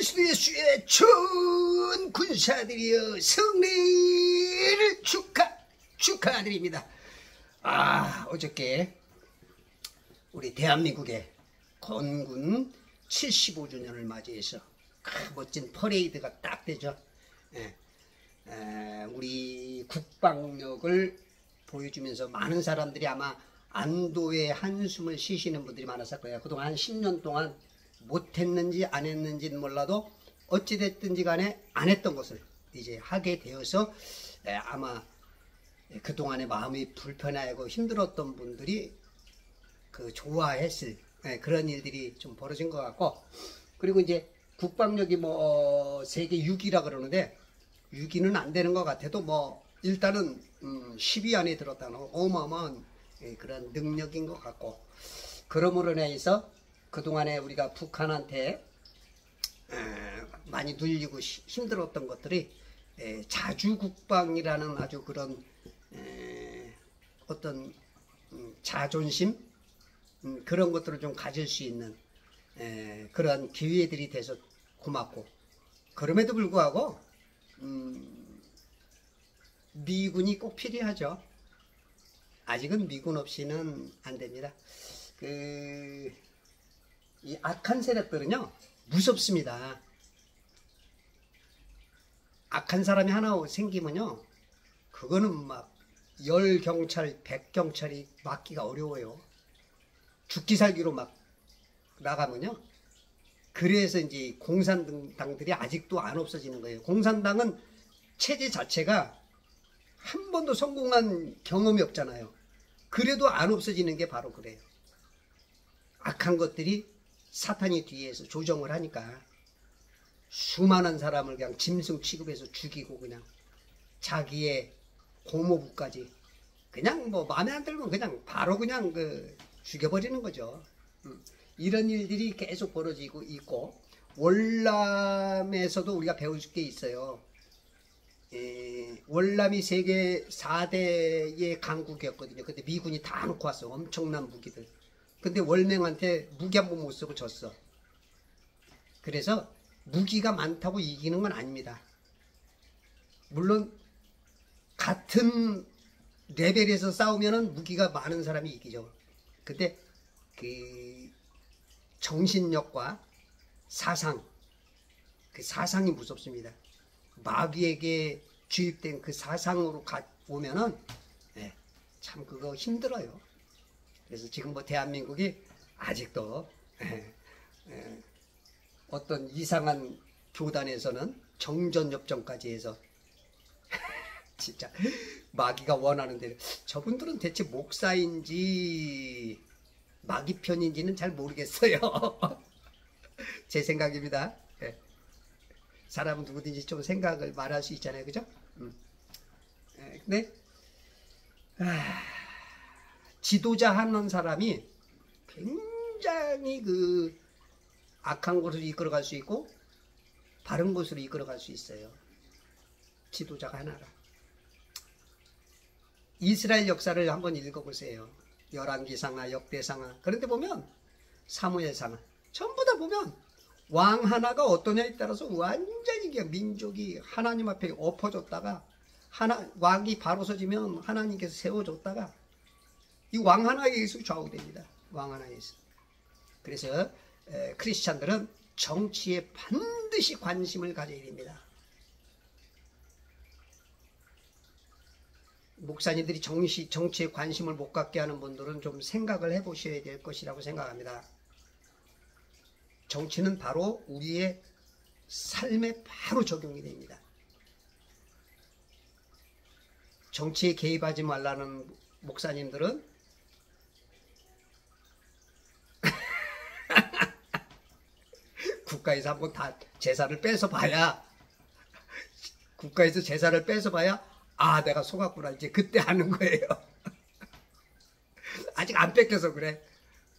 그리스도 예수의 전 군사들이여 승리를 축하드립니다. 어저께 우리 대한민국의 건군 75주년을 맞이해서 멋진 퍼레이드가 딱 되죠. 우리 국방력을 보여주면서 많은 사람들이 아마 안도의 한숨을 쉬시는 분들이 많았을 거예요. 그동안 한 10년 동안 못했는지 안 했는지는 몰라도 어찌됐든지 간에 안 했던 것을 이제 하게 되어서 아마 그동안에 마음이 불편하고 힘들었던 분들이 좋아했을 그런 일들이 좀 벌어진 것 같고, 그리고 이제 국방력이 세계 6위라 그러는데 6위는 안 되는 것 같아도 일단은 10위 안에 들었다는 어마어마한 그런 능력인 것 같고, 그러므로 인해서 그동안에 우리가 북한한테 많이 눌리고 힘들었던 것들이 자주국방이라는 아주 그런 어떤 자존심 그런 것들을 좀 가질 수 있는 그런 기회들이 돼서 고맙고, 그럼에도 불구하고 미군이 꼭 필요하죠. 아직은 미군 없이는 안 됩니다. 이 악한 세력들은요 무섭습니다. 악한 사람이 하나 생기면요 그거는 막 10경찰 100경찰이 막기가 어려워요. 죽기 살기로 막 나가면요. 그래서 이제 공산당들이 아직도 안 없어지는 거예요. 공산당은 체제 자체가 한 번도 성공한 경험이 없잖아요. 그래도 안 없어지는 게 바로 그래요. 악한 것들이 사탄이 뒤에서 조정을 하니까 수많은 사람을 그냥 짐승 취급해서 죽이고, 그냥 자기의 고모부까지 그냥 마음에 안 들면 그냥 바로 그냥 죽여버리는 거죠. 이런 일들이 계속 벌어지고 있고, 월남에서도 우리가 배울 게 있어요. 월남이 세계 4대의 강국이었거든요. 근데 미군이 다 놓고 왔어. 엄청난 무기들. 근데 월맹한테 무기 한 번 못 쓰고 졌어. 그래서 무기가 많다고 이기는 건 아닙니다. 물론 같은 레벨에서 싸우면은 무기가 많은 사람이 이기죠. 근데 정신력과 사상, 사상이 무섭습니다. 마귀에게 주입된 그 사상으로 오면은 참 그거 힘들어요. 그래서 지금 대한민국이 아직도 어떤 이상한 교단에서는 정전협정까지 해서 진짜 마귀가 원하는 대로, 저분들은 대체 목사인지 마귀 편인지는 잘 모르겠어요. 제 생각입니다. 사람은 누구든지 좀 생각을 말할 수 있잖아요. 그죠? 근데 지도자 하는 사람이 굉장히 악한 곳으로 이끌어갈 수 있고 바른 곳으로 이끌어갈 수 있어요. 지도자가 하나라. 이스라엘 역사를 한번 읽어보세요. 열왕기상하, 역대상하, 그런데 보면 사무엘상하, 전부 다 보면 왕 하나가 어떠냐에 따라서 완전히 민족이 하나님 앞에 엎어졌다가 왕이 바로 서지면 하나님께서 세워줬다가 이 왕 하나에 의해서 좌우됩니다. 왕 하나에 의해서. 그래서 크리스찬들은 정치에 반드시 관심을 가져야 됩니다. 목사님들이 정치에 관심을 못 갖게 하는 분들은 좀 생각을 해보셔야 될 것이라고 생각합니다. 정치는 바로 우리의 삶에 바로 적용이 됩니다. 정치에 개입하지 말라는 목사님들은 국가에서 한번 다 제사를 뺏어 봐야, 국가에서 제사를 뺏어 봐야 내가 속았구나 이제 그때 하는 거예요. 아직 안 뺏겨서 그래.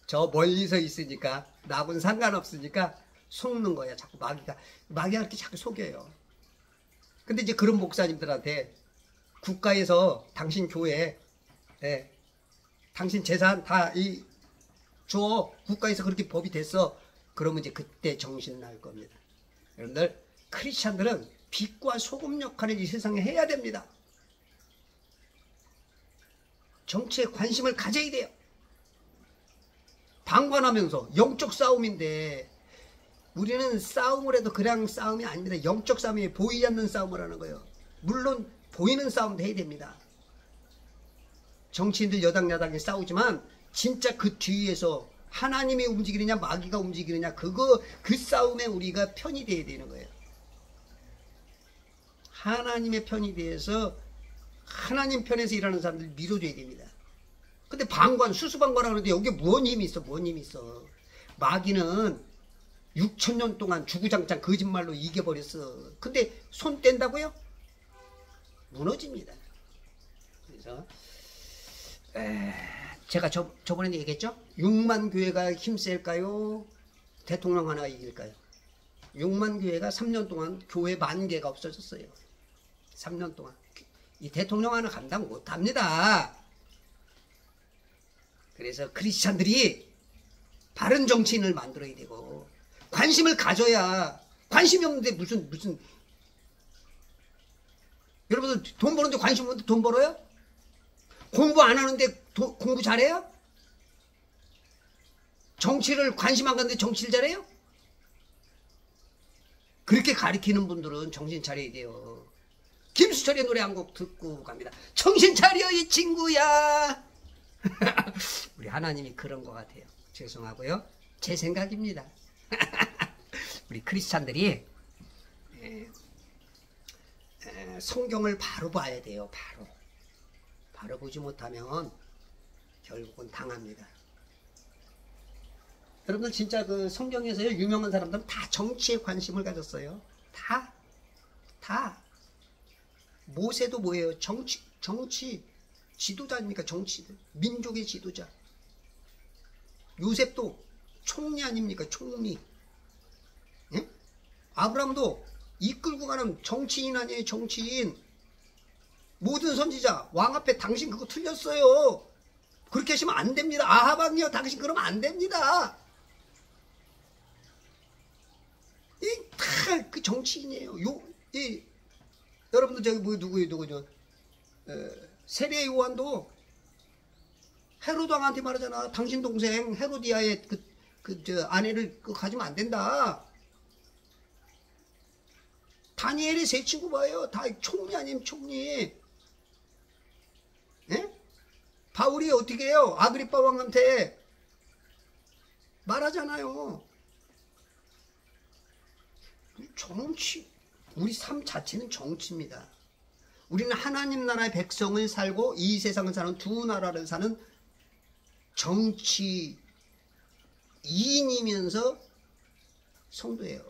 저 멀리서 있으니까 나하고는 상관없으니까 속는 거야. 자꾸 마귀가 이렇게 자꾸 속여요. 근데 이제 그런 목사님들한테 국가에서 당신 교회 당신 재산 다 줘, 국가에서 그렇게 법이 됐어, 그러면 이제 그때 정신 날 겁니다. 여러분들 크리스찬들은 빛과 소금 역할을 이 세상에 해야 됩니다. 정치에 관심을 가져야 돼요. 방관하면서 영적 싸움인데 우리는 싸움을 해도 그냥 싸움이 아닙니다. 영적 싸움이 보이지 않는 싸움을 하는 거예요. 물론 보이는 싸움도 해야 됩니다. 정치인들 여당 야당이 싸우지만 진짜 그 뒤에서 하나님이 움직이느냐 마귀가 움직이느냐 그 싸움에 우리가 편이 돼야 되는 거예요. 하나님의 편이 돼서 하나님 편에서 일하는 사람들 밀어줘야 됩니다. 근데 방관 수수방관 하는데 여기에 뭔 힘이 있어? 뭔 힘이 있어? 마귀는 6,000년 동안 주구장창 거짓말로 이겨버렸어. 근데 손 뗀다고요? 무너집니다. 그래서 제가 저번에 얘기했죠? 6만 교회가 힘셀까요? 대통령 하나 이길까요? 6만 교회가 3년 동안 교회 10,000개가 없어졌어요. 3년 동안. 이 대통령 하나 감당 못합니다. 그래서 크리스찬들이 바른 정치인을 만들어야 되고 관심을 가져야. 관심이 없는데 무슨 여러분들 돈 버는데 관심 없는데 돈 벌어요? 공부 안 하는데 공부 잘해요? 정치를 관심 안 갖는데 정치를 잘해요? 그렇게 가리키는 분들은 정신 차려야 돼요. 김수철의 노래 한 곡 듣고 갑니다. 정신 차려 이 친구야. 우리 하나님이 그런 것 같아요. 죄송하고요. 제 생각입니다. 우리 크리스찬들이 성경을 바로 봐야 돼요. 바로 보지 못하면 결국은 당합니다. 여러분들 진짜 그 성경에서 유명한 사람들은 다 정치에 관심을 가졌어요. 다. 모세도 뭐예요? 정치 지도자 아닙니까? 정치 민족의 지도자. 요셉도 총리 아닙니까? 총리. 예? 아브라함도 이끌고 가는 정치인 아니에요? 정치인. 모든 선지자 왕 앞에 당신 그거 틀렸어요. 그렇게 하시면 안 됩니다. 아하방이요, 당신 그러면 안 됩니다. 이 다 그 정치인이에요. 여러분들 저기 누구죠? 세례 요한도 헤로드 왕한테 말하잖아. 당신 동생 헤로디아의 아내를 가지면 안 된다. 다니엘의 세 친구 봐요. 다 총리 아니면 총리. 예? 바울이 어떻게 해요? 아그리빠 왕한테 말하잖아요. 정치, 우리 삶 자체는 정치입니다. 우리는 하나님 나라의 백성을 살고 이 세상을 사는 두 나라를 사는 정치인이면서 성도예요.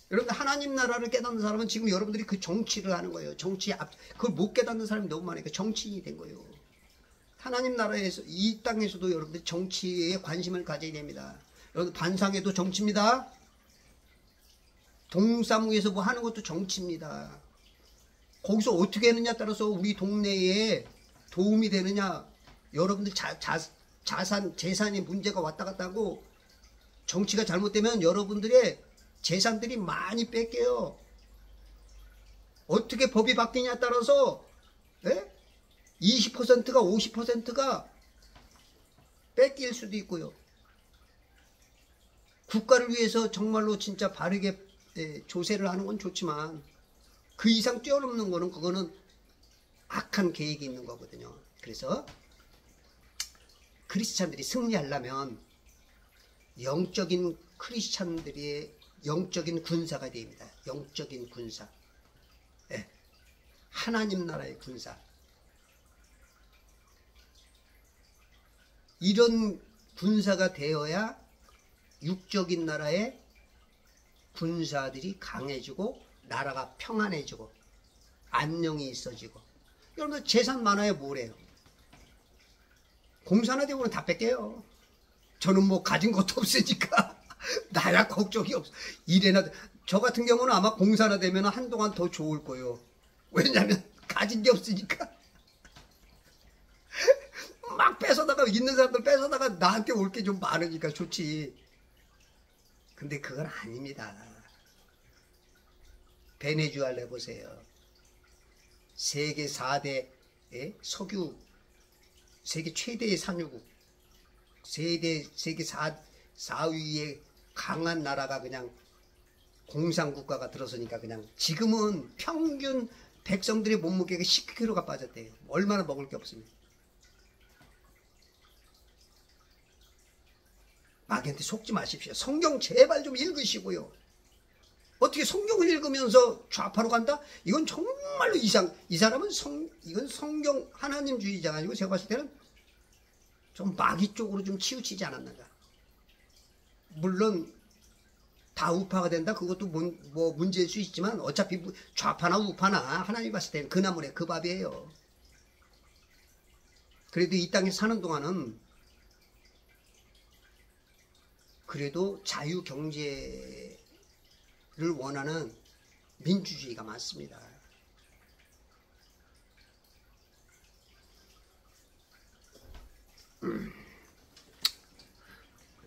여러분들 하나님 나라를 깨닫는 사람은 지금 여러분들이 그 정치를 하는 거예요. 그걸 못 깨닫는 사람이 너무 많으니까 정치인이 된 거예요. 하나님 나라에서 이 땅에서도 여러분들이 정치에 관심을 가져야 됩니다. 여러분 반상회도 정치입니다. 동사무에서 뭐 하는 것도 정치입니다. 거기서 어떻게 하느냐에 따라서 우리 동네에 도움이 되느냐. 여러분들 재산이 문제가 왔다 갔다 하고 정치가 잘못되면 여러분들의 재산들이 많이 뺏겨요. 어떻게 법이 바뀌냐에 따라서 20%가 50%가 뺏길 수도 있고요. 국가를 위해서 정말로 진짜 바르게 조세를 하는 건 좋지만 그 이상 뛰어넘는 거는 그거는 악한 계획이 있는 거거든요. 그래서 크리스찬들이 승리하려면 영적인 크리스찬들의 영적인 군사가 됩니다. 영적인 군사. 하나님 나라의 군사. 이런 군사가 되어야 육적인 나라의 군사들이 강해지고 나라가 평안해지고 안녕이 있어지고. 여러분들 재산 많아야 뭐래요? 공사나 되고는 다 뺏겨요. 저는 뭐 가진 것도 없으니까 나야 걱정이 없어. 이래나 저 같은 경우는 아마 공사나 되면 한동안 더 좋을 거예요. 왜냐면 가진 게 없으니까. 막 뺏어다가 있는 사람들 뺏어다가 나한테 올 게 좀 많으니까 좋지. 근데 그건 아닙니다. 베네수엘라 보세요. 세계 4대 석유, 세계 최대의 산유국, 세계 4위의 강한 나라가 그냥 공산국가가 들어서니까 그냥 지금은 평균 백성들의 몸무게가 10kg가 빠졌대요. 얼마나 먹을 게 없습니다. 마귀한테 속지 마십시오. 성경 제발 좀 읽으시고요. 어떻게 성경을 읽으면서 좌파로 간다? 이건 정말로 이 사람은 이건 성경 하나님주의자가 아니고 제가 봤을 때는 좀 마귀 쪽으로 좀 치우치지 않았는가. 물론 다 우파가 된다. 그것도 뭐 문제일 수 있지만 어차피 좌파나 우파나 하나님 봤을 때는 그 나물에 그 밥이에요. 그래도 이 땅에 사는 동안은 그래도 자유경제를 원하는 민주주의가 많습니다.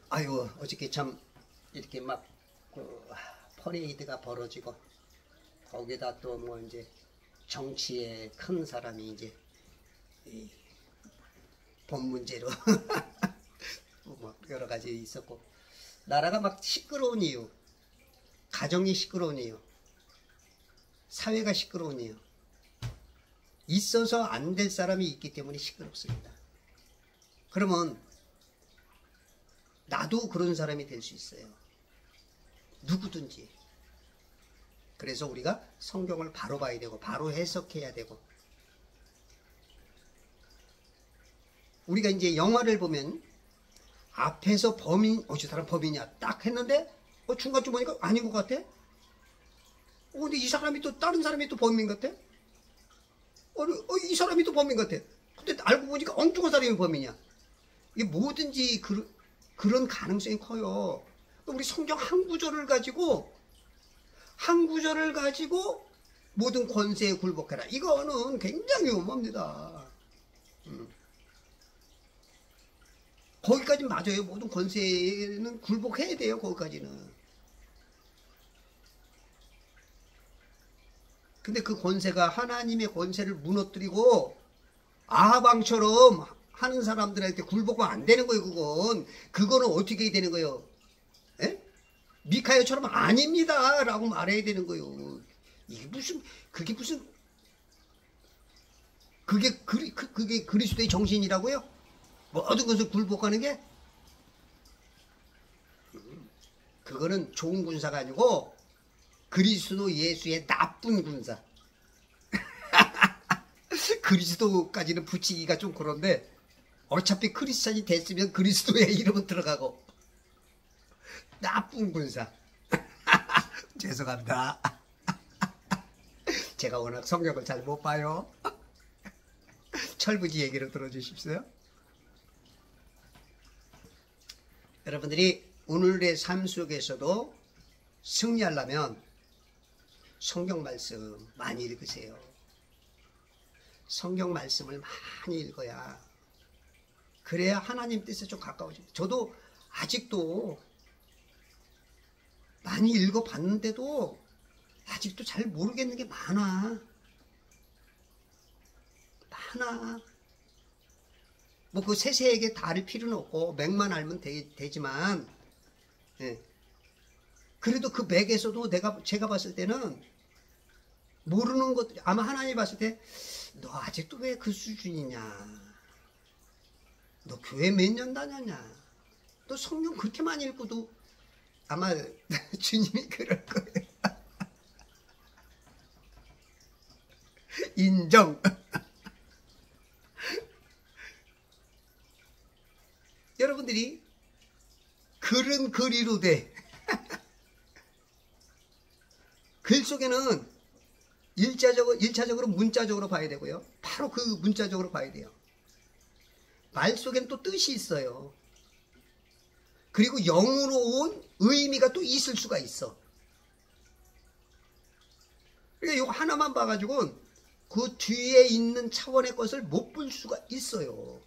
아이고 어저께 참 이렇게 막 퍼레이드가 벌어지고 거기다 또 뭐 이제 정치에 큰 사람이 이제 본 문제로 뭐 여러 가지 있었고 나라가 막 시끄러운 이유, 가정이 시끄러운 이유, 사회가 시끄러운 이유, 있어서 안 될 사람이 있기 때문에 시끄럽습니다. 그러면 나도 그런 사람이 될 수 있어요. 누구든지. 그래서 우리가 성경을 바로 봐야 되고 바로 해석해야 되고 우리가 이제 영화를 보면 앞에서 저 사람 범인이야 딱 했는데 중간쯤 보니까 아닌 것 같아. 근데 이 사람이 또 다른 사람이 또 범인 같아. 이 사람이 또 범인 같아. 근데 알고 보니까 엉뚱한 사람이 범인이야. 이게 뭐든지 그런 가능성이 커요. 우리 성경 한 구절을 가지고 모든 권세에 굴복해라. 이거는 굉장히 위험합니다. 거기까지 맞아요. 모든 권세는 굴복해야 돼요. 거기까지는. 근데 그 권세가 하나님의 권세를 무너뜨리고 아하방처럼 하는 사람들한테 굴복하면 안 되는 거예요. 그거는 어떻게 되는 거예요? 에? 미카야처럼 아닙니다 라고 말해야 되는 거예요. 그게 그리스도의 정신이라고요? 모든 것을 굴복하는 게? 그거는 좋은 군사가 아니고 그리스도 예수의 나쁜 군사. 그리스도까지는 붙이기가 좀 그런데 어차피 크리스찬이 됐으면 그리스도의 이름은 들어가고 나쁜 군사. 죄송합니다. 제가 워낙 성경을 잘 못 봐요. 철부지 얘기를 들어주십시오. 여러분들이 오늘의 삶 속에서도 승리하려면 성경 말씀 많이 읽으세요. 성경 말씀을 많이 읽어야 그래야 하나님 뜻에 좀 가까워집니다. 저도 아직도 많이 읽어봤는데도 아직도 잘 모르겠는 게 많아. 뭐 그 세세에게 다 알 필요는 없고 맥만 알면 되지만 그래도 그 맥에서도 제가 봤을 때는 모르는 것들이 아마 하나님 봤을 때 너 아직도 왜 그 수준이냐, 너 교회 몇 년 다녔냐, 너 성경 그렇게 많이 읽고도 아마 주님이 그럴 거예요. 인정. 여러분들이 글은 글이로 돼. 글 속에는 일차적으로 문자적으로 봐야 되고요. 바로 그 문자적으로 봐야 돼요. 말 속에는 또 뜻이 있어요. 그리고 영으로 온 의미가 또 있을 수가 있어. 그러니까 이거 하나만 봐가지고 그 뒤에 있는 차원의 것을 못 볼 수가 있어요.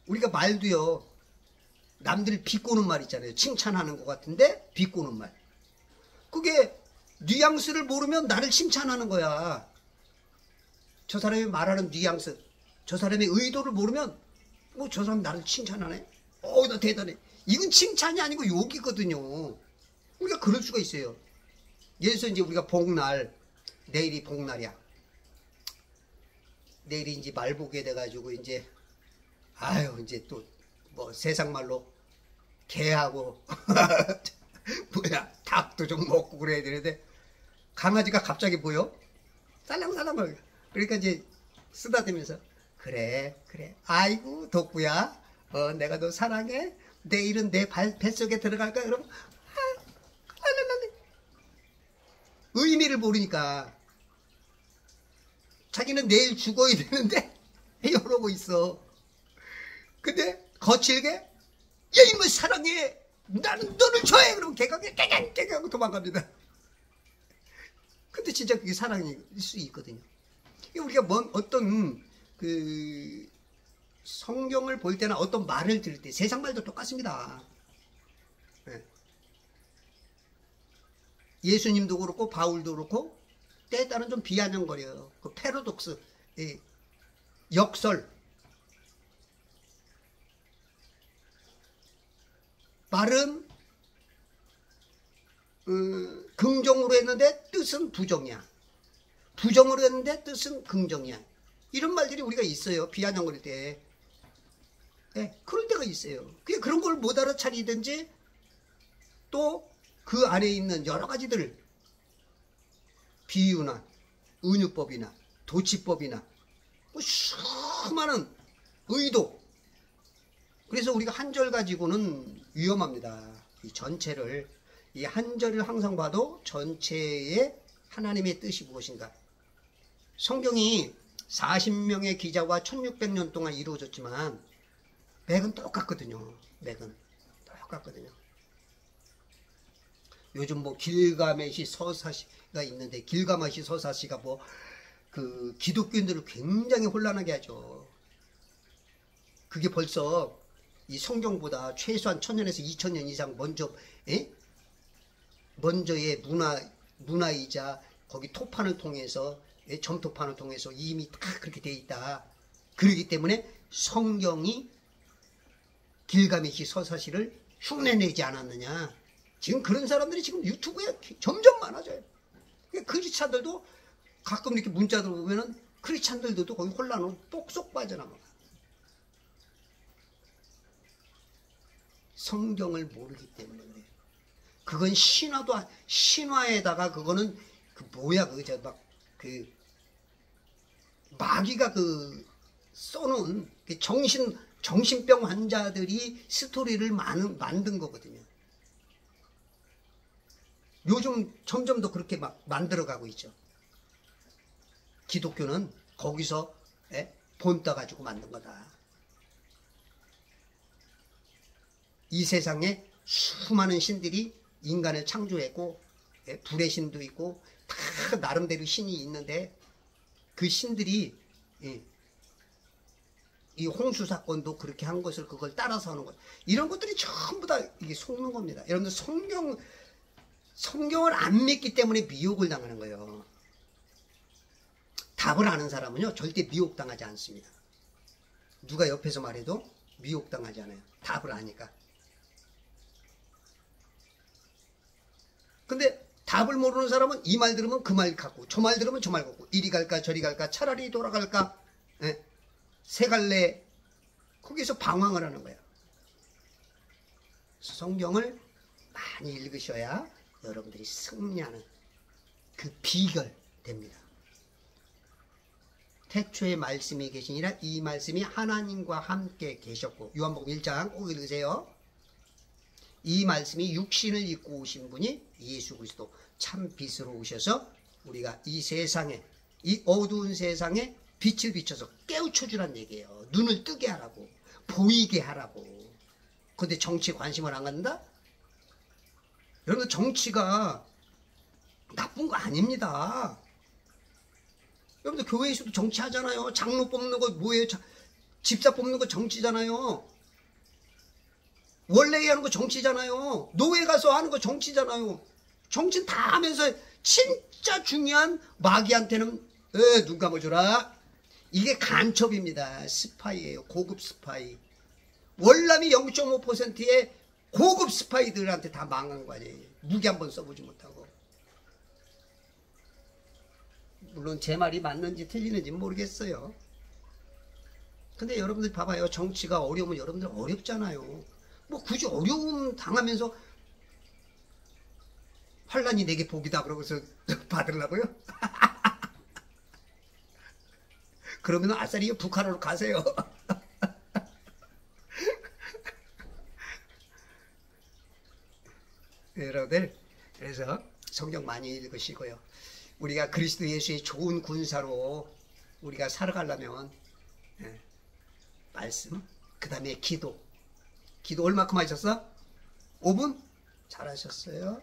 우리가 말도요. 남들 비꼬는 말 있잖아요. 칭찬하는 것 같은데 비꼬는 말. 그게 뉘앙스를 모르면 나를 칭찬하는 거야. 저 사람이 말하는 뉘앙스, 저 사람의 의도를 모르면 저 사람 나를 칭찬하네? 나 대단해. 이건 칭찬이 아니고 욕이거든요. 우리가 그럴 수가 있어요. 예를 들어서 이제 우리가 복날, 내일이 복날이야. 내일이 이제 말보게 돼가지고 이제 이제 또 뭐 세상 말로 개하고 닭도 좀 먹고 그래야 되는데 강아지가 갑자기 보여? 살랑살랑. 그러니까 이제 쓰다대면서 그래 아이고 덕구야 내가 너 사랑해. 내일은 내 뱃속에 들어갈까? 그러면 의미를 모르니까 자기는 내일 죽어야 되는데 이러고 있어. 근데 거칠게 야 이놈 사랑해. 나는 너를 좋아해. 그러면 걔가 깨갱 도망갑니다. 근데 진짜 그게 사랑일 수 있거든요. 우리가 어떤 그 성경을 볼 때나 어떤 말을 들을 때 세상 말도 똑같습니다. 예수님도 그렇고 바울도 그렇고 때에 따른 좀 비아냥거려요. 그 패러독스, 역설. 말은 긍정으로 했는데 뜻은 부정이야. 부정으로 했는데 뜻은 긍정이야. 이런 말들이 우리가 있어요. 비아냥거릴 때. 그럴 때가 있어요. 그런 걸 못 알아차리든지 또 그 안에 있는 여러 가지들 비유나 은유법이나 도치법이나 수많은 의도. 그래서 우리가 한 절 가지고는 위험합니다. 이 전체를, 이 한 절을 항상 봐도 전체의 하나님의 뜻이 무엇인가. 성경이 40명의 기자와 1600년 동안 이루어졌지만 맥은 똑같거든요. 맥은 똑같거든요. 요즘 뭐 길가메시 서사시가 있는데 길가메시 서사시가 그 기독교인들을 굉장히 혼란하게 하죠. 그게 벌써 이 성경보다 최소한 1000년에서 2000년 이상 먼저의 문화이자 거기 토판을 통해서 점토판을 통해서 이미 다 그렇게 돼 있다. 그렇기 때문에 성경이 길가메시 서사시를 흉내내지 않았느냐. 지금 그런 사람들이 지금 유튜브에 점점 많아져요. 크리스찬들도 가끔 이렇게 문자들 보면은 크리스찬들도 거기 혼란으로 똑쏙 빠져나가. 성경을 모르기 때문에 그래요. 그건 신화에다가 그거는 마귀가 써놓은 정신병 환자들이 스토리를 만든 거거든요. 요즘 점점 더 그렇게 막 만들어가고 있죠. 기독교는 거기서 본따 가지고 만든 거다. 이 세상에 수많은 신들이 인간을 창조했고 불의 신도 있고 다 나름대로 신이 있는데 그 신들이 이 홍수 사건도 그렇게 한 것을 그걸 따라서 하는 것, 이런 것들이 전부 다 이게 속는 겁니다. 여러분들 성경을 안 믿기 때문에 미혹을 당하는 거예요. 답을 아는 사람은요 절대 미혹당하지 않습니다. 누가 옆에서 말해도 미혹당하지 않아요. 답을 아니까. 근데 답을 모르는 사람은 이 말 들으면 그 말 같고 저 말 들으면 저 말 같고 이리 갈까 저리 갈까 차라리 돌아갈까 새 갈래, 거기서 방황을 하는 거예요. 성경을 많이 읽으셔야 여러분들이 승리하는 그 비결 됩니다. 태초에 말씀이 계시니라 이 말씀이 하나님과 함께 계셨고, 요한복음 1장 꼭 읽으세요. 이 말씀이 육신을 입고 오신 분이 예수 그리스도 참 빛으로 오셔서 우리가 이 세상에, 이 어두운 세상에 빛을 비춰서 깨우쳐 주란 얘기예요. 눈을 뜨게 하라고, 보이게 하라고. 근데 정치에 관심을 안 갖는다? 여러분, 정치가 나쁜 거 아닙니다. 여러분들 교회에서도 정치하잖아요. 장로 뽑는 거 뭐예요? 집사 뽑는 거 정치잖아요. 원래 하는 거 정치잖아요. 노예 가서 하는 거 정치잖아요. 정치는 다 하면서 진짜 중요한 마귀한테는 눈 감아줘라. 이게 간첩입니다. 스파이예요. 고급 스파이. 월남이 0.5%의 고급 스파이들한테 다 망한 거 아니에요. 무기 한번 써보지 못하고. 물론 제 말이 맞는지 틀리는지 모르겠어요. 근데 여러분들 봐봐요. 정치가 어려우면 여러분들 어렵잖아요. 뭐 굳이 어려움 당하면서 환란이 내게 복이다 그러고서 받으려고요? 그러면 아싸리 북한으로 가세요. 여러분들, 그래서 성경 많이 읽으시고요. 우리가 그리스도 예수의 좋은 군사로 우리가 살아가려면 말씀, 그 다음에 기도 얼마큼 하셨어? 5분? 잘하셨어요.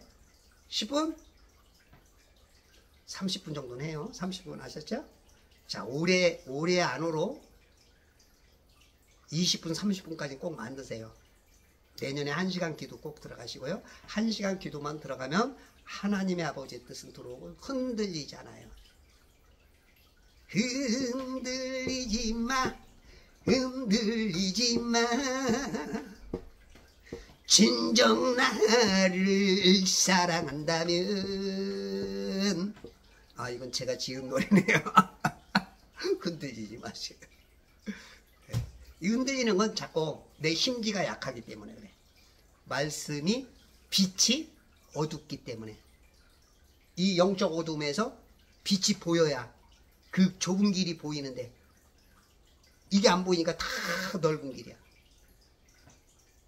10분? 30분 정도는 해요. 30분 하셨죠? 자, 올해 안으로 20분, 30분까지 꼭 만드세요. 내년에 1시간 기도 꼭 들어가시고요. 1시간 기도만 들어가면 하나님의 아버지의 뜻은 들어오고 흔들리지 않아요. 흔들리지 마, 흔들리지 마. 진정 나를 사랑한다면. 이건 제가 지은 노래네요. 흔들리지 마세요. 이 흔들리는 건 자꾸 내 심지가 약하기 때문에 그래. 말씀이 빛이 어둡기 때문에. 이 영적 어둠에서 빛이 보여야 그 좁은 길이 보이는데 이게 안 보이니까 다 넓은 길이야.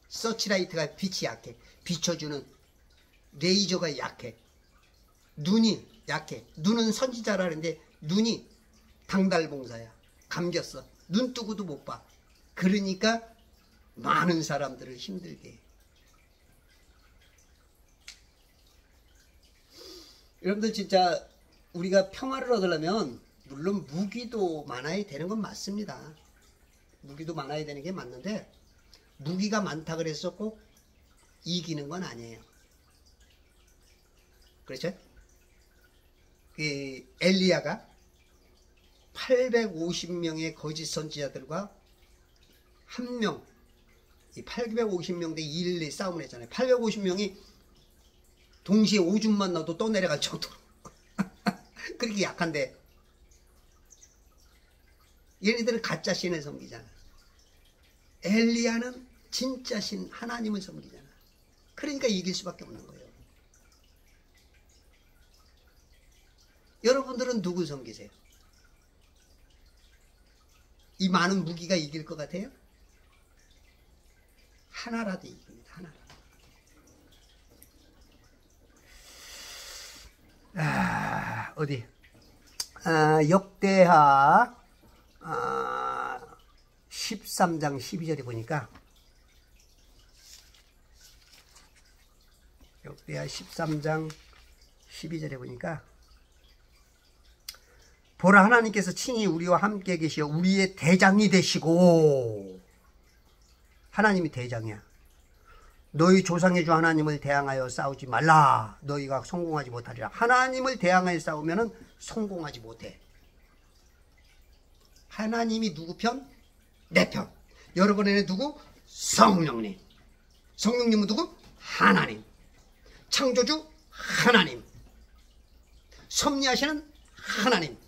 서치라이트가 빛이 약해. 비춰주는 레이저가 약해. 눈이 약해. 눈은 선지자라는데 눈이 당달봉사야. 감겼어. 눈 뜨고도 못 봐. 그러니까 많은 사람들을 힘들게 해. 여러분들 진짜 우리가 평화를 얻으려면 물론 무기도 많아야 되는 건 맞습니다. 무기도 많아야 되는 게 맞는데 무기가 많다 그래서 꼭 이기는 건 아니에요. 그렇죠? 엘리야가 850명의 거짓 선지자들과 한 명, 이 850명 대 212 싸움을 했잖아요. 850명이 동시에 오줌만 넣어도 떠내려갈 정도로 그렇게 약한데 얘네들은 가짜 신을 섬기잖아. 엘리야는 진짜 신 하나님을 섬기잖아. 그러니까 이길 수밖에 없는 거예요. 여러분들은 누구 섬기세요? 이 많은 무기가 이길 것 같아요? 하나라도 이깁니다. 하나라도. 어디? 역대하 13장 12절에 보니까 역대하 13장 12절에 보니까 보라 하나님께서 친히 우리와 함께 계시어 우리의 대장이 되시고 하나님이 대장이야. 너희 조상의 주 하나님을 대항하여 싸우지 말라. 너희가 성공하지 못하리라. 하나님을 대항하여 싸우면 성공하지 못해. 하나님이 누구 편? 내 편. 여러분에는 누구? 성령님. 성령님은 누구? 하나님. 창조주 하나님. 섭리하시는 하나님.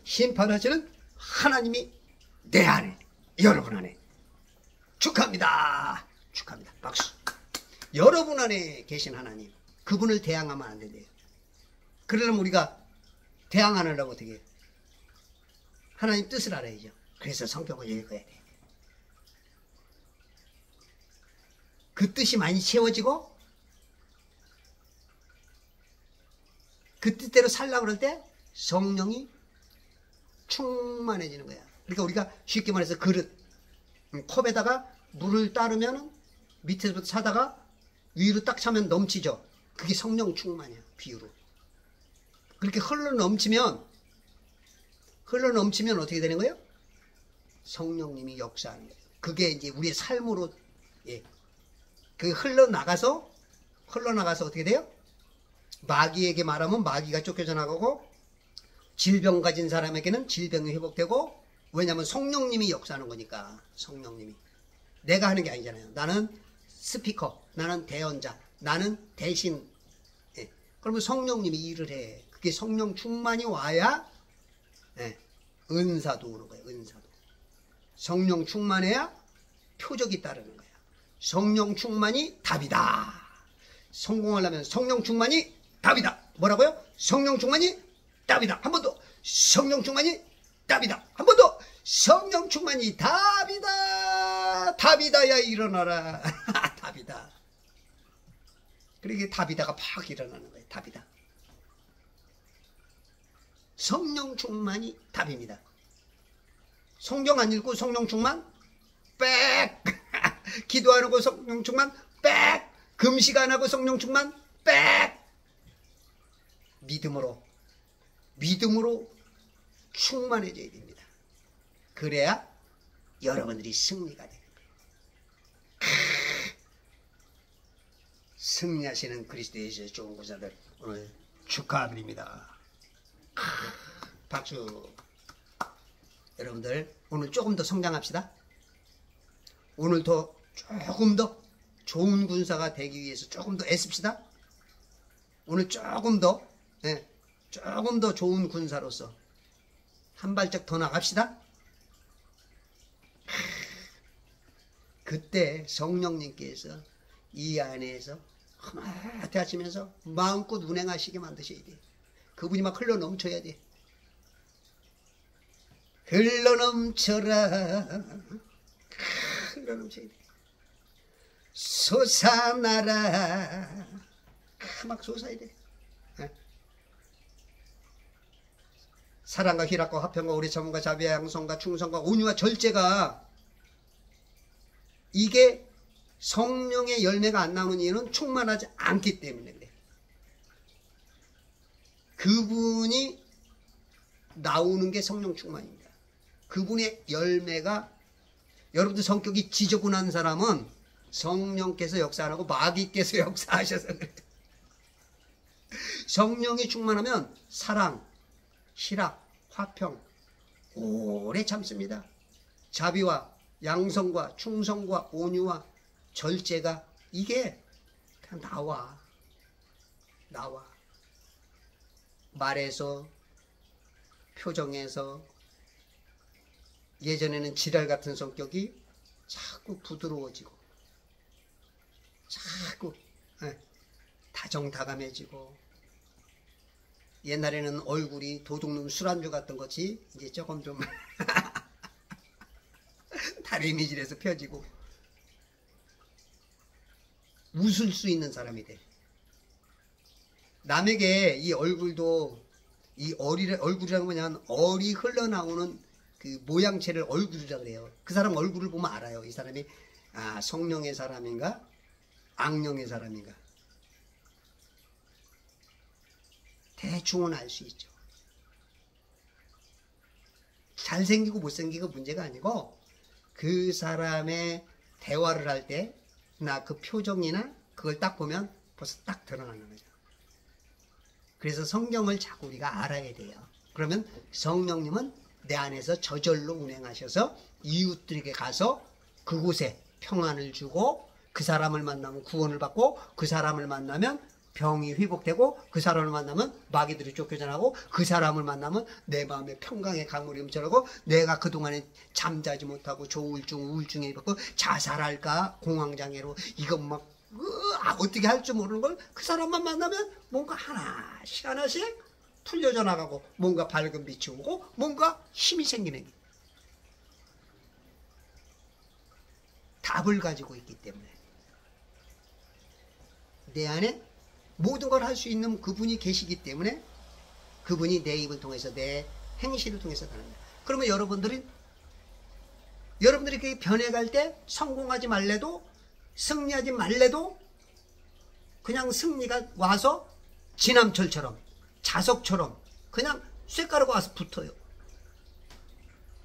심판하시는 하나님이 내 안에, 여러분 안에. 축하합니다. 축하합니다. 박수. 여러분 안에 계신 하나님, 그분을 대항하면 안 된대요. 그러려면 우리가 대항 안 하려면 어떻게 해요? 하나님 뜻을 알아야죠. 그래서 성경을 읽어야 돼. 그 뜻이 많이 채워지고 그 뜻대로 살려고 그럴 때 성령이 충만해지는 거야. 그러니까 우리가 쉽게 말해서 그릇, 컵에다가 물을 따르면 밑에서부터 차다가 위로 딱 차면 넘치죠. 그게 성령 충만이야. 비유로. 그렇게 흘러 넘치면 어떻게 되는 거예요? 성령님이 역사하는 거예요. 그게 이제 우리의 삶으로 그 흘러나가서 어떻게 돼요? 마귀에게 말하면 마귀가 쫓겨져 나가고, 질병 가진 사람에게는 질병이 회복되고, 왜냐하면 성령님이 역사하는 거니까. 성령님이 내가 하는 게 아니잖아요. 나는 스피커, 나는 대언자, 나는 대신. 예. 그러면 성령님이 일을 해. 그게 성령 충만이 와야, 예, 은사도 오는 거예요. 은사도. 성령 충만해야 표적이 따르는 거야. 성령 충만이 답이다. 성공하려면 성령 충만이 답이다. 뭐라고요? 성령 충만이 답이다. 한 번 더. 성령 충만이 답이다. 한 번 더. 성령 충만이 답이다. 답이다야 일어나라. 답이다. 그러게 답이다가 팍 일어나는 거예요. 답이다. 성령 충만이 답입니다. 성경 안 읽고 성령 충만 빽. 기도하는 거 성령 충만 빽. 금식 안 하고 성령 충만 빽. 믿음으로 충만해져야 됩니다. 그래야 여러분들이 승리가 되는 거예요. 승리하시는 그리스도 예수의 좋은 구자들 오늘 축하드립니다. 박수. 여러분들 오늘 조금 더 성장합시다. 오늘 조금 더 좋은 군사가 되기 위해서 조금 더 애씁시다. 오늘 조금 더 좋은 군사로서 한 발짝 더 나갑시다. 그때 성령님께서 이 안에서 흐뭇해 하시면서 마음껏 운행하시게 만드셔야 돼. 그분이 막 흘러 넘쳐야 돼. 흘러 넘쳐라. 흘러 넘쳐야 돼. 솟아나라. 막 솟아야 돼. 사랑과 희락과 화평과 오래 참음과 자비와 양성과 충성과 온유와 절제가, 이게 성령의 열매가 안 나오는 이유는 충만하지 않기 때문에 그래. 그분이 나오는 게 성령 충만입니다. 그분의 열매가, 여러분들 성격이 지저분한 사람은 성령께서 역사 안 하고 마귀께서 역사하셔서 그래요. 성령이 충만하면 사랑, 희락, 화평, 오래 참습니다. 자비와 양성과 충성과 온유와 절제가, 이게 그냥 나와. 말에서, 표정에서. 예전에는 지랄 같은 성격이 자꾸 부드러워지고, 자꾸 다정다감해지고, 옛날에는 얼굴이 도둑놈 술안주 같던 것이 이제 조금 좀 다리미질해서 펴지고, 웃을 수 있는 사람이 돼. 남에게 이 얼굴도, 이 얼굴이라는 뭐냐면 얼이 흘러나오는 그 모양체를 얼굴이라고 그래요. 그 사람 얼굴을 보면 알아요. 이 사람이 성령의 사람인가 악령의 사람인가. 대충은 알 수 있죠. 잘생기고 못생기고 문제가 아니고, 그 사람의 대화를 할 때 나 그 표정이나 그걸 딱 보면 벌써 딱 드러나는 거죠. 그래서 성경을 자꾸 우리가 알아야 돼요. 그러면 성령님은 내 안에서 저절로 운행하셔서 이웃들에게 가서 그곳에 평안을 주고, 그 사람을 만나면 구원을 받고, 그 사람을 만나면 병이 회복되고, 그 사람을 만나면 마귀들이 쫓겨나고, 그 사람을 만나면 내 마음에 평강의 강물이 넘쳐나고, 내가 그동안에 잠자지 못하고 조울증, 우울증에 입었고 자살할까 공황장애로 이거 막 어떻게 할 줄 모르는 걸 그 사람만 만나면 뭔가 하나씩 풀려져 나가고, 뭔가 밝은 빛이 오고, 뭔가 힘이 생기는 게, 답을 가지고 있기 때문에 내 안에 모든 걸 할 수 있는 그분이 계시기 때문에, 그분이 내 입을 통해서, 내 행실을 통해서 가는 거예요. 그러면 여러분들이 그렇게 변해갈 때 성공하지 말래도, 승리하지 말래도 그냥 승리가 와서 지남철처럼, 자석처럼 그냥 쇳가루가 와서 붙어요.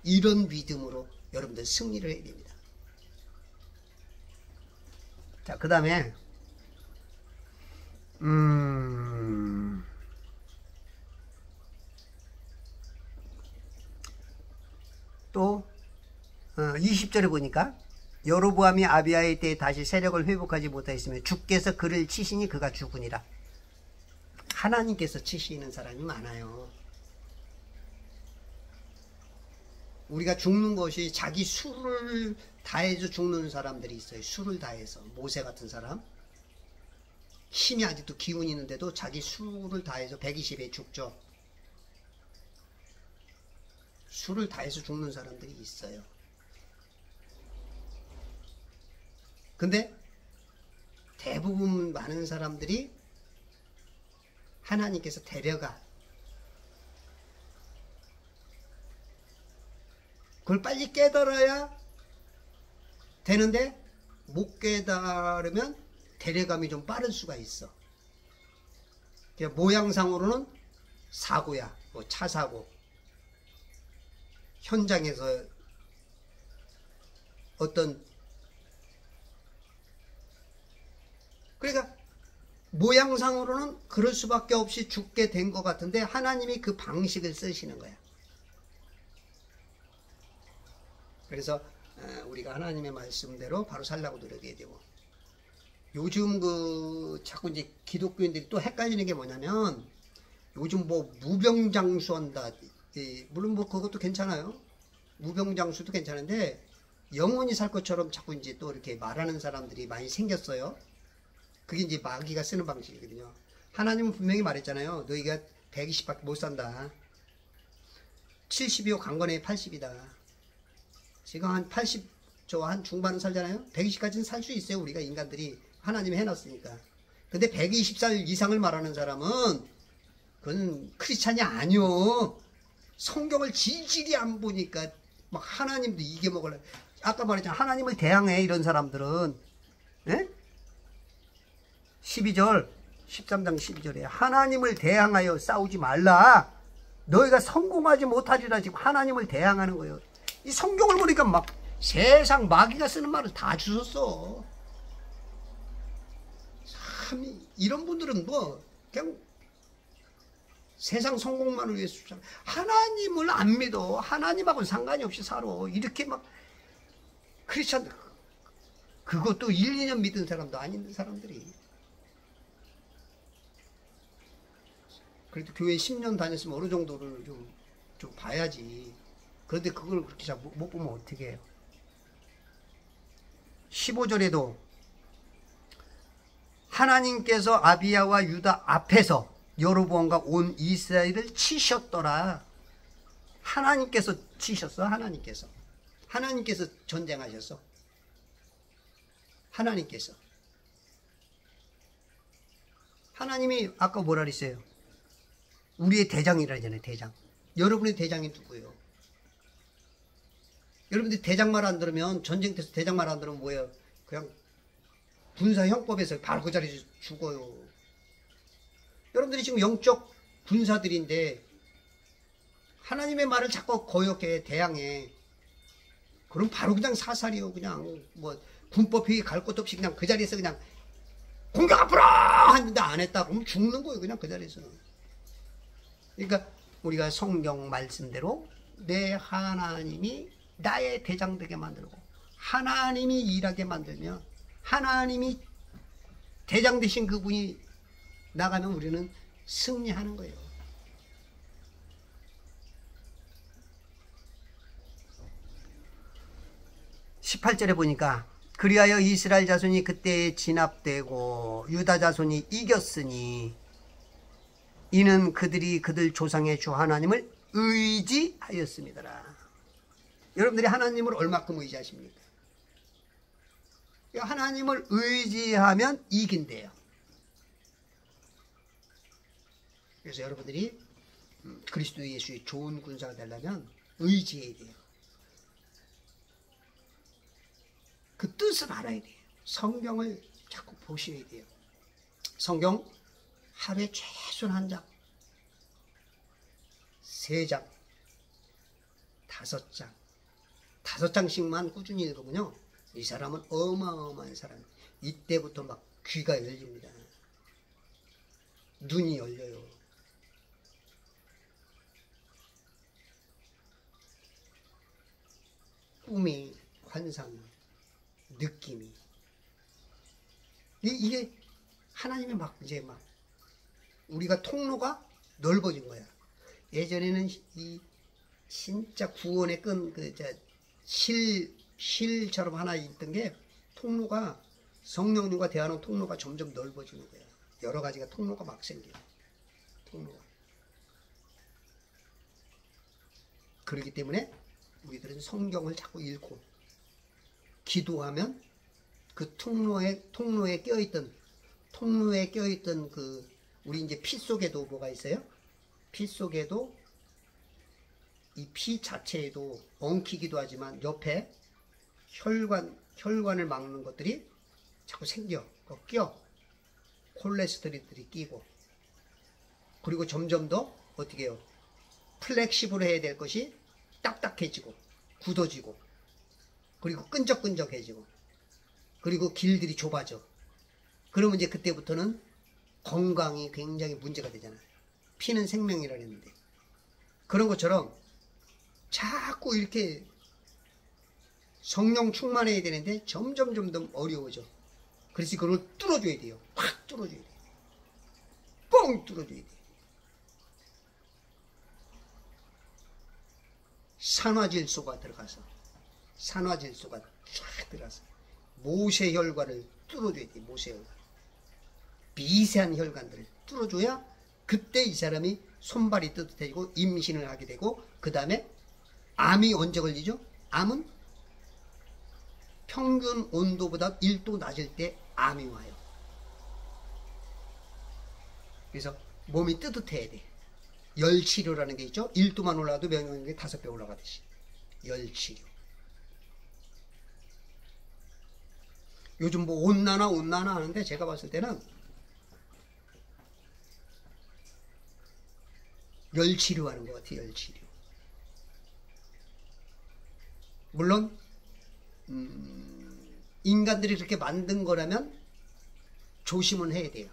이런 믿음으로 여러분들 승리를 해야 됩니다. 자, 그 다음에 또 20절에 보니까 여로보암이 아비야의 때에 다시 세력을 회복하지 못하였으며 주께서 그를 치시니 그가 죽으니라. 하나님께서 치시는 사람이 많아요. 우리가 죽는 것이 자기 수를 다해서 죽는 사람들이 있어요. 수를 다해서. 모세 같은 사람. 힘이 아직도 기운이 있는데도 자기 수를 다해서 120에 죽죠. 수를 다해서 죽는 사람들이 있어요. 근데 대부분 많은 사람들이 하나님께서 데려가. 그걸 빨리 깨달아야 되는데 못 깨달으면 데려감이 좀 빠를 수가 있어. 모양상으로는 사고야. 뭐 차사고. 현장에서 어떤 그러니까 모양상으로는 그럴 수밖에 없이 죽게 된 것 같은데 하나님이 그 방식을 쓰시는 거야. 그래서 우리가 하나님의 말씀대로 바로 살라고 노력해야 되고, 요즘 자꾸 이제 기독교인들이 또 헷갈리는 게 뭐냐면, 요즘 뭐 무병장수한다. 물론 뭐 그것도 괜찮아요. 무병장수도 괜찮은데 영원히 살 것처럼 자꾸 이제 또 이렇게 말하는 사람들이 많이 생겼어요. 그게 이제 마귀가 쓰는 방식이거든요. 하나님은 분명히 말했잖아요. 너희가 120밖에 못 산다. 70이요 강건해 80이다. 지금 한 80, 한 중반은 살잖아요. 120까지는 살 수 있어요. 우리가 인간들이 하나님이 해놨으니까. 근데 120살 이상을 말하는 사람은 그건 크리스찬이 아니요. 성경을 질질이 안 보니까 막 하나님도 이겨먹으려. 아까 말했잖아. 하나님을 대항해 이런 사람들은. 예? 12절 13장 12절에 하나님을 대항하여 싸우지 말라. 너희가 성공하지 못하리라. 지금 하나님을 대항하는 거예요. 이 성경을 보니까 막 세상 마귀가 쓰는 말을 다 주웠어. 참 이런 분들은 뭐 그냥 세상 성공만을 위해서 주잖아. 하나님을 안 믿어. 하나님하고는 상관이 없이 살아. 이렇게 막 크리스찬 그것도 1, 2년 믿은 사람도 아닌 사람들이. 그래도 교회 10년 다녔으면 어느 정도를 좀 봐야지. 그런데 그걸 그렇게 잘 못 보면 어떻게 해요? 15절에도 하나님께서 아비야와 유다 앞에서 여로보암과 온 이스라엘을 치셨더라. 하나님께서 치셨어. 하나님께서 전쟁하셨어. 하나님이 아까 뭐라 그랬어요? 우리의 대장이라 하잖아요. 대장. 여러분의 대장이 누구예요? 여러분들이 대장 말 안 들으면, 전쟁터에서 대장 말 안 들으면 뭐예요? 그냥 군사형법에서 바로 그 자리에서 죽어요. 여러분들이 지금 영적 군사들인데 하나님의 말을 자꾸 거역해, 대항해. 그럼 바로 그냥 사살이요. 그냥 뭐 군법회의 갈 것도 없이 그냥 그 자리에서 그냥 공격 앞으로 했는데 안 했다 그러면 죽는 거예요. 그냥 그 자리에서. 그러니까 우리가 성경 말씀대로 내 하나님이 나의 대장 되게 만들고 하나님이 일하게 만들면 하나님이 대장 되신 그분이 나가면 우리는 승리하는 거예요. (18절에) 보니까 그리하여 이스라엘 자손이 그때에 진압되고 유다 자손이 이겼으니 이는 그들이 그들 조상의 주 하나님을 의지하였습니다. 여러분들이 하나님을 얼마큼 의지하십니까? 하나님을 의지하면 이긴대요. 그래서 여러분들이 그리스도 예수의 좋은 군사가 되려면 의지해야 돼요. 그 뜻을 알아야 돼요. 성경을 자꾸 보셔야 돼요. 성경 하루에 최소한 한 장, 3장, 5장, 5장씩만 꾸준히 읽으면요, 이 사람은 어마어마한 사람. 이때부터 막 귀가 열립니다. 눈이 열려요. 꿈이, 환상이, 느낌이. 이게 하나님의 막 이제 막 우리가 통로가 넓어진 거야. 예전에는 이 진짜 구원의 끈, 실처럼 하나 있던 게 통로가 성령님과 대하는 통로가 점점 넓어지는 거야. 여러 가지가 통로가 막 생겨요. 통로가. 그렇기 때문에 우리들은 성경을 자꾸 읽고 기도하면 그 통로에 껴있던 그 우리 이제 피 속에도 뭐가 있어요? 피 속에도 이 피 자체에도 엉키기도 하지만 옆에 혈관을 막는 것들이 자꾸 생겨. 껴. 콜레스테롤들이 끼고. 그리고 점점 더 어떻게 해요? 플렉시블 해야 될 것이 딱딱해지고 굳어지고 그리고 끈적끈적해지고 그리고 길들이 좁아져. 그러면 이제 그때부터는 건강이 굉장히 문제가 되잖아요. 피는 생명이라 했는데 그런 것처럼 자꾸 이렇게 성령 충만해야 되는데 점점 어려워져. 그래서 그걸 뚫어줘야 돼요. 확 뚫어줘야 돼요. 뻥 뚫어줘야 돼요. 산화질소가 들어가서 쫙 들어가서 모세혈관을 뚫어줘야 돼요. 모세혈관. 미세한 혈관들을 뚫어줘야 그때 이 사람이 손발이 뜨뜻해지고 임신을 하게 되고 그 다음에 암이 언제 걸리죠? 암은 평균 온도보다 1도 낮을 때 암이 와요. 그래서 몸이 뜨뜻해야 돼. 열치료라는 게 있죠. 1도만 올라가도 면역력이 5배 올라가듯이. 열치료. 요즘 뭐 온난화 하는데 제가 봤을 때는 열치료하는 것 같아요. 열치료. 물론 인간들이 그렇게 만든 거라면 조심은 해야 돼요.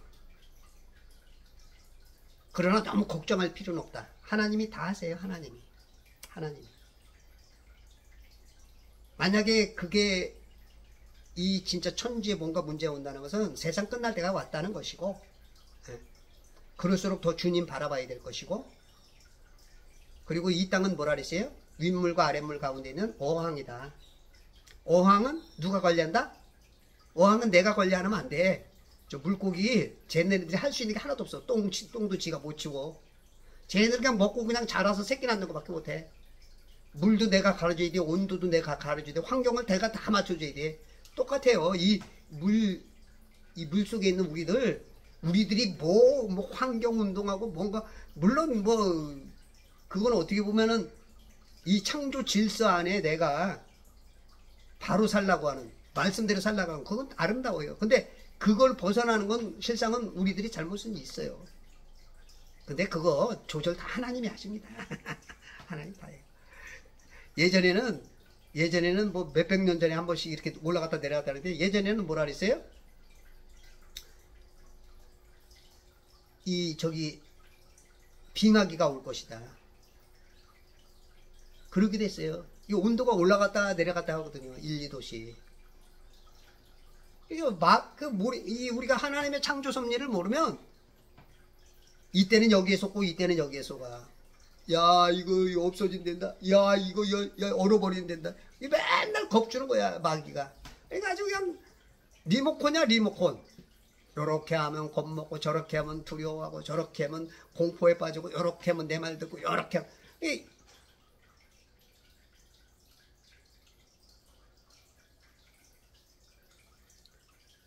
그러나 너무 걱정할 필요는 없다. 하나님이 다 하세요. 하나님이. 만약에 그게 이 진짜 천지에 뭔가 문제가 온다는 것은 세상 끝날 때가 왔다는 것이고 그럴수록 더 주님 바라봐야 될 것이고 그리고 이 땅은 뭐라 그랬어요? 윗물과 아랫물 가운데 있는 어항이다. 어항은 누가 관리한다? 어항은 내가 관리하면 안 돼. 저 물고기 쟤네들이 할 수 있는 게 하나도 없어. 똥도 지가 못 치고 쟤네들 그냥 먹고 그냥 자라서 새끼 낳는 것밖에 못해. 물도 내가 가르쳐줘야 돼. 온도도 내가 가르쳐줘야 돼. 환경을 내가 다 맞춰줘야 돼. 똑같아요. 이 물 속에 있는 우리들이 뭐 환경운동하고 뭔가 물론 뭐 그건 어떻게 보면은 이 창조 질서 안에 내가 바로 살라고 하는 말씀대로 살라고 하는 그건 아름다워요. 근데 그걸 벗어나는 건 실상은 우리들이 잘못은 있어요. 근데 그거 조절 다 하나님이 하십니다. 하나님 다 해요. 예전에는 뭐 몇백 년 전에 한 번씩 이렇게 올라갔다 내려갔다 하는데 예전에는 뭐라 그랬어요? 빙하기가 올 것이다. 그렇게 됐어요. 이 온도가 올라갔다 내려갔다 하거든요. 1, 2도씩. 우리가 하나님의 창조 섭리를 모르면 이때는 여기에 속고 이때는 여기에 속아. 야 이거 없어진댄다. 야 이거 얼어버린댄다. 맨날 겁주는 거야 마귀가. 그래가지고 그냥 리모컨이야 리모컨. 요렇게 하면 겁먹고 저렇게 하면 두려워하고 저렇게 하면 공포에 빠지고 요렇게 하면 내 말 듣고 요렇게 하면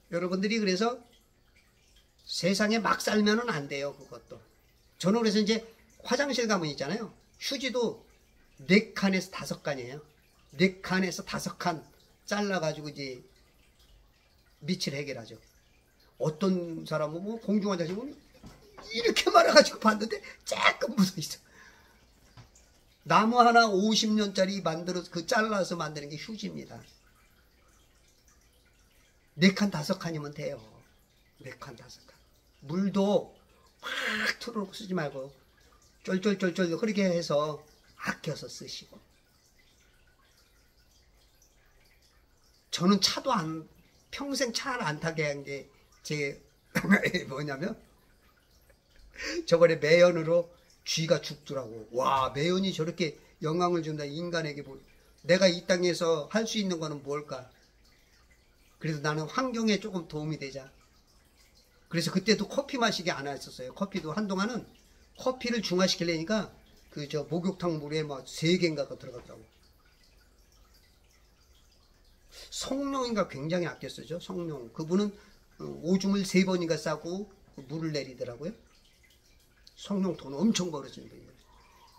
여러분들이 그래서 세상에 막 살면은 안 돼요. 그것도. 저는 그래서 이제 화장실 가면 있잖아요. 휴지도 4칸에서 5칸이에요. 4칸에서 5칸 잘라가지고 이제 밑을 해결하죠. 어떤 사람은 뭐 공중화장실 보면 이렇게 말아가지고 봤는데 조금 묻어있어. 나무 하나 50년짜리 잘라서 만드는 게 휴지입니다. 4칸 5칸이면 돼요. 4칸 5칸. 물도 확 틀어놓고 쓰지 말고 쫄쫄쫄쫄 흐르게 해서 아껴서 쓰시고. 저는 차도 평생 차를 안 타게 한 게 제 뭐냐면 저번에 매연으로 쥐가 죽더라고. 와, 매연이 저렇게 영향을 준다 인간에게. 내가 이 땅에서 할 수 있는 거는 뭘까? 그래서 나는 환경에 조금 도움이 되자. 그래서 그때도 커피 마시게 안 했었어요. 커피도 한동안은 커피를 중화시키려니까 목욕탕 물에 막 3개인가가 들어가더라고. 성룡인가 굉장히 아껴 쓰죠. 성룡. 그분은 오줌을 3번인가 싸고 물을 내리더라고요. 성룡 돈 엄청 벌어주는 분이에요.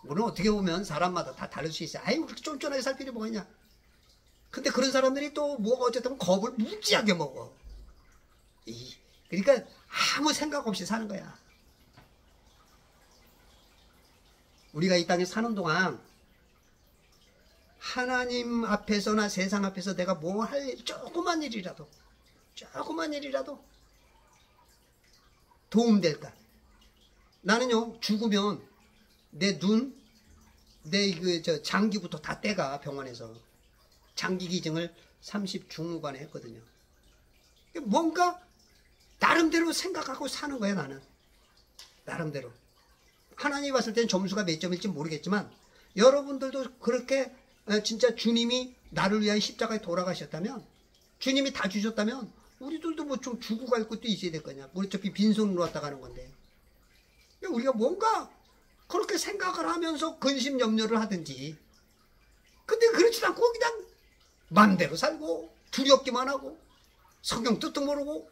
물론 어떻게 보면 사람마다 다 다를 수 있어요. 아유, 그렇게 쫀쫀하게 살 필요 뭐가 있냐. 근데 그런 사람들이 또 어쨌든 겁을 무지하게 먹어. 그러니까 아무 생각 없이 사는 거야. 우리가 이 땅에 사는 동안 하나님 앞에서나 세상 앞에서 내가 뭐 할 일, 조그만 일이라도 도움될까? 나는요, 죽으면 내 눈, 내 장기부터 다 떼가. 병원에서 장기 기증을 30중후관에 했거든요. 뭔가 나름대로 생각하고 사는 거야. 나는 나름대로. 하나님이 봤을 때는 점수가 몇 점일지 모르겠지만 여러분들도 그렇게 진짜 주님이 나를 위한 십자가에 돌아가셨다면, 주님이 다 주셨다면 우리들도 뭐 좀 주고 갈 것도 있어야 될 거냐. 우리 어차피 빈손으로 왔다 가는 건데, 우리가 뭔가 그렇게 생각을 하면서 근심 염려를 하든지. 근데 그렇지 않고 그냥 맘대로 살고 두렵기만 하고 성경 뜻도 모르고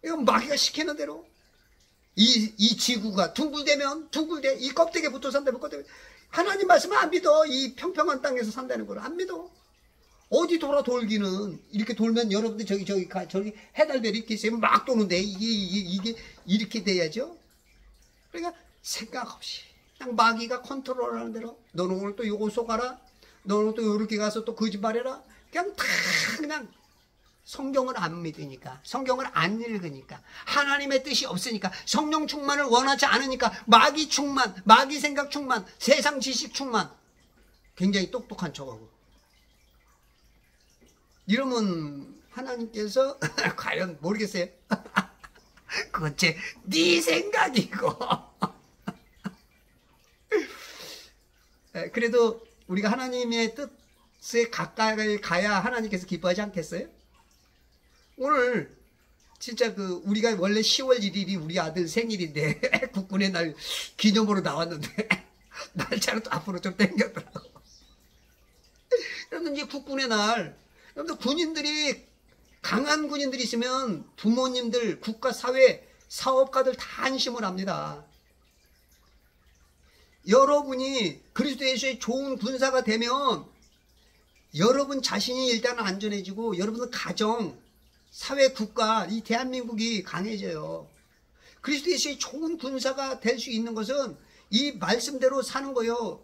이건 마귀가 시키는 대로 이 지구가 둥글대면 둥글대, 이 껍데기에 붙어 산다면 껍데기. 하나님 말씀은 안 믿어. 이 평평한 땅에서 산다는 걸 안 믿어. 어디 돌아 돌기는. 이렇게 돌면 여러분들 저기 해달별이 이렇게 있으면 막 도는데 이게 이렇게 돼야죠. 그러니까 생각 없이 그냥 마귀가 컨트롤하는 대로, 너는 오늘 또 요거 쏘가라, 너는 또 요렇게 가서 또 거짓말해라. 그냥 다 그냥 성경을 안 믿으니까, 성경을 안 읽으니까, 하나님의 뜻이 없으니까, 성령 충만을 원하지 않으니까, 마귀 충만, 마귀 생각 충만, 세상 지식 충만. 굉장히 똑똑한 척하고. 이러면 하나님께서 과연 모르겠어요. 그건 네 생각이고. 그래도 우리가 하나님의 뜻에 가까이 가야 하나님께서 기뻐하지 않겠어요? 오늘 진짜 우리가 원래 10월 1일이 우리 아들 생일인데 국군의 날 기념으로 나왔는데 날짜를 또 앞으로 좀 당겼더라고. 여러분, 이제 국군의 날, 여러분들 군인들이, 강한 군인들이 있으면 부모님들, 국가, 사회, 사업가들 다 안심을 합니다. 여러분이 그리스도 예수의 좋은 군사가 되면 여러분 자신이 일단 안전해지고 여러분의 가정, 사회, 국가, 이 대한민국이 강해져요. 그리스도 예수의 좋은 군사가 될 수 있는 것은 이 말씀대로 사는 거요.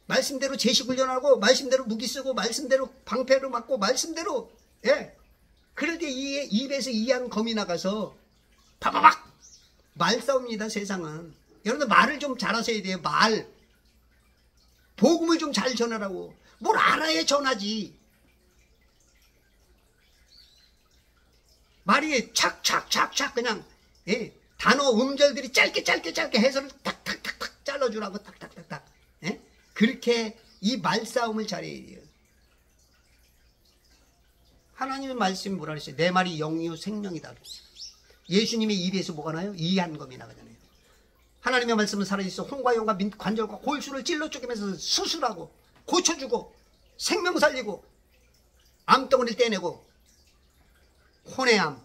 말씀대로 제식훈련하고, 말씀대로 무기 쓰고, 말씀대로 방패로 맞고, 말씀대로. 그럴 때 입에서 이한 검이 나가서 파바박 말싸움입니다. 세상은. 여러분들 말을 좀 잘하셔야 돼요. 말. 복음을 좀 잘 전하라고. 뭘 알아야 전하지. 말이 착착착착 그냥 단어 음절들이 짧게 해설을 탁탁탁탁 잘라주라고. 탁탁탁탁. 그렇게 이 말싸움을 잘해야 돼요. 하나님의 말씀이 뭐라 그랬어요? 내 말이 영이요 생명이다. 예수님의 입에서 뭐가 나요? 이한검이 나가잖아요. 하나님의 말씀은 살아있어 혼과 영과 관절과 골수를 찔러 쪼개면서 수술하고 고쳐주고 생명 살리고 암덩어리를 떼내고 혼의 암,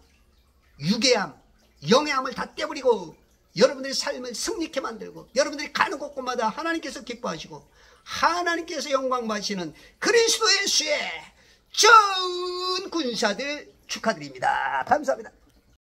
육의 암, 영의 암을 다 떼버리고 여러분들의 삶을 승리케 만들고 여러분들이 가는 곳곳마다 하나님께서 기뻐하시고 하나님께서 영광 받으시는 그리스도 예수의 전 군사들 축하드립니다. 감사합니다.